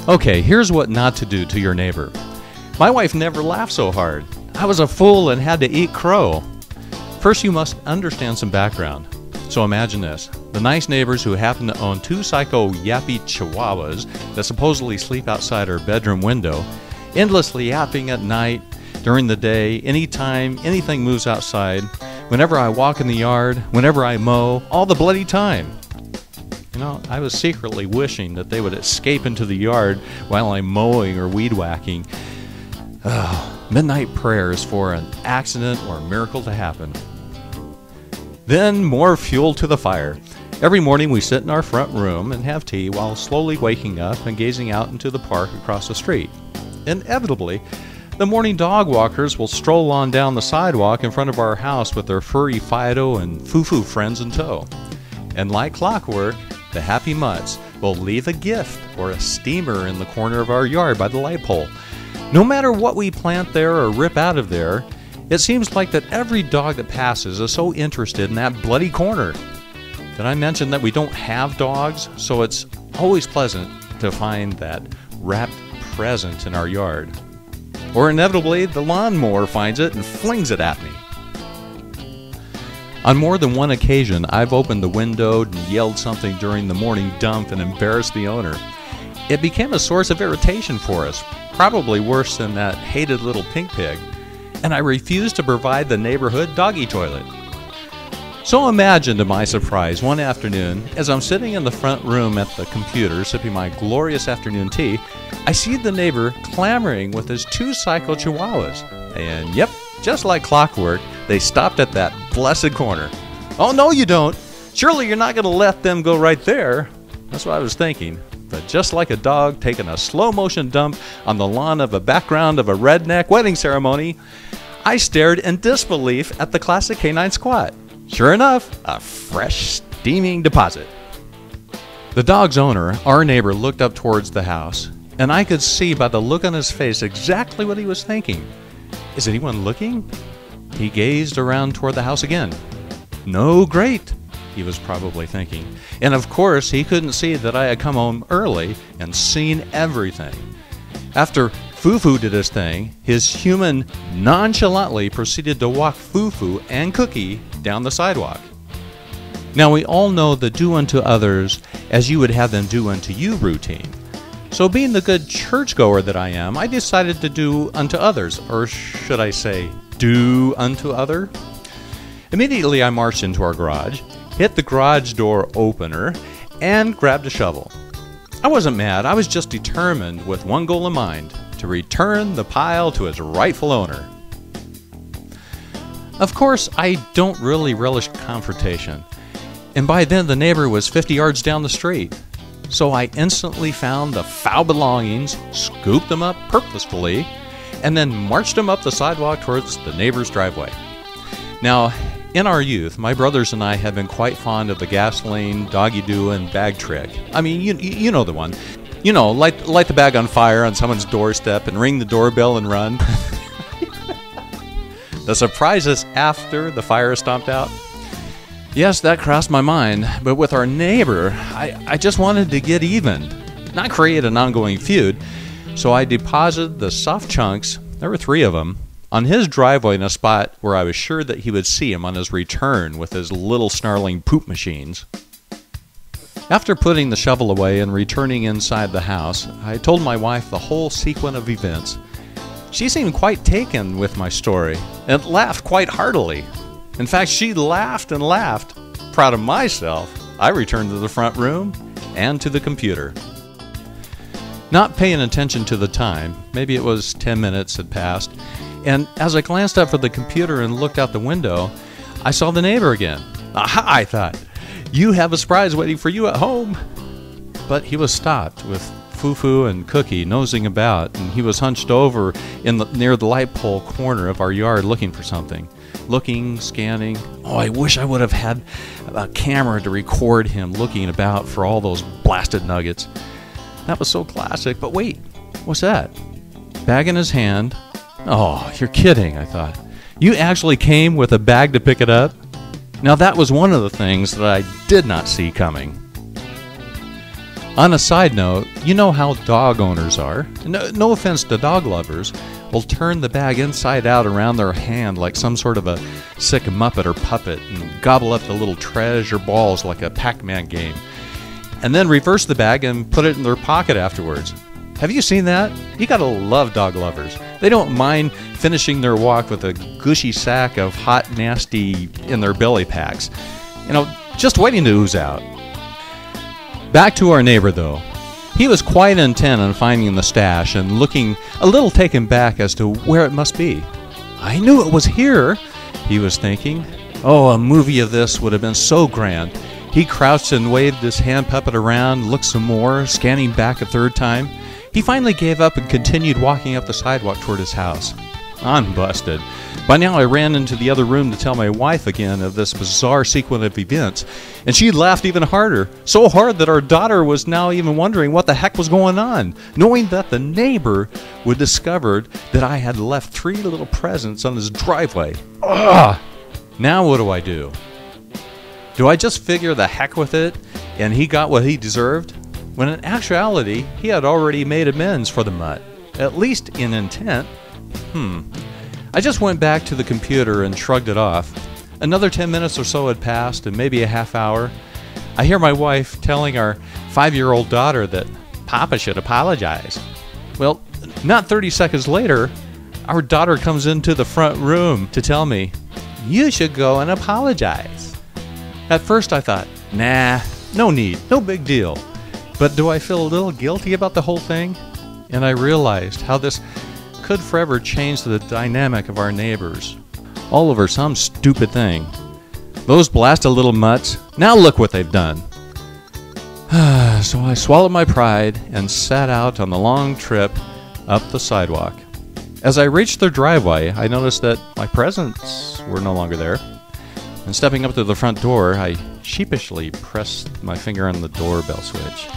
Okay, here's what not to do to your neighbor. My wife never laughed so hard. I was a fool and had to eat crow. First, you must understand some background. So imagine this. The nice neighbors who happen to own 2 psycho yappy chihuahuas that supposedly sleep outside our bedroom window, endlessly yapping at night, during the day, anytime anything moves outside, whenever I walk in the yard, whenever I mow, all the bloody time. You know, I was secretly wishing that they would escape into the yard while I'm mowing or weed whacking. Midnight prayers for an accident or miracle to happen. Then more fuel to the fire. Every morning we sit in our front room and have tea while slowly waking up and gazing out into the park across the street. Inevitably, the morning dog walkers will stroll on down the sidewalk in front of our house with their furry Fido and Foo-Foo friends in tow. And like clockwork, the happy mutts will leave a gift or a steamer in the corner of our yard by the light pole. No matter what we plant there or rip out of there, it seems like that every dog that passes is so interested in that bloody corner. Did I mention that we don't have dogs? So it's always pleasant to find that wrapped present in our yard. Or inevitably, the lawnmower finds it and flings it at me. On more than one occasion, I've opened the window and yelled something during the morning dump and embarrassed the owner. It became a source of irritation for us, probably worse than that hated little pink pig, and I refused to provide the neighborhood doggy toilet. So imagine, to my surprise, one afternoon, as I'm sitting in the front room at the computer sipping my glorious afternoon tea, I see the neighbor clamoring with his 2 psycho chihuahuas. And yep, just like clockwork, they stopped at that blessed corner. Oh, no, you don't. Surely you're not going to let them go right there. That's what I was thinking. But just like a dog taking a slow-motion dump on the lawn of a background of a redneck wedding ceremony, I stared in disbelief at the classic canine squat. Sure enough, a fresh, steaming deposit. The dog's owner, our neighbor, looked up towards the house, and I could see by the look on his face exactly what he was thinking. Is anyone looking? He gazed around toward the house again. No, great, he was probably thinking. And of course, he couldn't see that I had come home early and seen everything. After Foo-Foo did his thing, his human nonchalantly proceeded to walk Foo-Foo and Cookie down the sidewalk. Now, we all know the do unto others as you would have them do unto you routine. So being the good churchgoer that I am, I decided to do unto others, or should I say, do unto other? Immediately I marched into our garage, hit the garage door opener, and grabbed a shovel. I wasn't mad, I was just determined with one goal in mind, to return the pile to its rightful owner. Of course, I don't really relish confrontation, and by then the neighbor was 50 yards down the street. So I instantly found the foul belongings, scooped them up purposefully, and then marched them up the sidewalk towards the neighbor's driveway. Now, in our youth, my brothers and I have been quite fond of the gasoline, doggy-doo, and bag trick. I mean, you know the one. You know, light the bag on fire on someone's doorstep and ring the doorbell and run. The surprise is after the fire is stomped out. Yes, that crossed my mind, but with our neighbor, I just wanted to get even, not create an ongoing feud. So I deposited the soft chunks, there were 3 of them, on his driveway in a spot where I was sure that he would see him on his return with his little snarling poop machines. After putting the shovel away and returning inside the house, I told my wife the whole sequence of events. She seemed quite taken with my story and laughed quite heartily. In fact, she laughed and laughed. Proud of myself, I returned to the front room and to the computer. Not paying attention to the time, maybe it was 10 minutes had passed, and as I glanced up at the computer and looked out the window, I saw the neighbor again. Aha, I thought, you have a surprise waiting for you at home. But he was stopped with Foo-Foo and Cookie nosing about, and he was hunched over near the light pole corner of our yard looking for something. Looking, scanning. Oh, I wish I would have had a camera to record him looking about for all those blasted nuggets. That was so classic. But wait, what's that? Bag in his hand. Oh, you're kidding, I thought. You actually came with a bag to pick it up? Now that was one of the things that I did not see coming. On a side note, you know how dog owners are. No offense to dog lovers, will turn the bag inside out around their hand like some sort of a sick muppet or puppet and gobble up the little treasure balls like a Pac-Man game. And then reverse the bag and put it in their pocket afterwards. Have you seen that? You gotta love dog lovers. They don't mind finishing their walk with a gushy sack of hot nasty in their belly packs. You know, just waiting to ooze out. Back to our neighbor, though. He was quite intent on finding the stash and looking a little taken back as to where it must be. I knew it was here, he was thinking. Oh, a movie of this would have been so grand. He crouched and waved his hand puppet around, looked some more, scanning back a third time. He finally gave up and continued walking up the sidewalk toward his house. I'm busted. By now I ran into the other room to tell my wife again of this bizarre sequence of events, and she laughed even harder, so hard that our daughter was now even wondering what the heck was going on, knowing that the neighbor would discovered that I had left 3 little presents on his driveway. Ugh! Now what do? Do I just figure the heck with it, and he got what he deserved? When in actuality, he had already made amends for the mutt, at least in intent. I just went back to the computer and shrugged it off. Another 10 minutes or so had passed, and maybe a half hour. I hear my wife telling our 5-year-old daughter that Papa should apologize. Well, not 30 seconds later, our daughter comes into the front room to tell me, "You should go and apologize." At first I thought, nah, no need, no big deal. But do I feel a little guilty about the whole thing? And I realized how this could forever change the dynamic of our neighbors, all over some stupid thing. Those blasted little mutts, now look what they've done. So I swallowed my pride and sat out on the long trip up the sidewalk. As I reached their driveway, I noticed that my presents were no longer there. And stepping up to the front door, I sheepishly pressed my finger on the doorbell switch.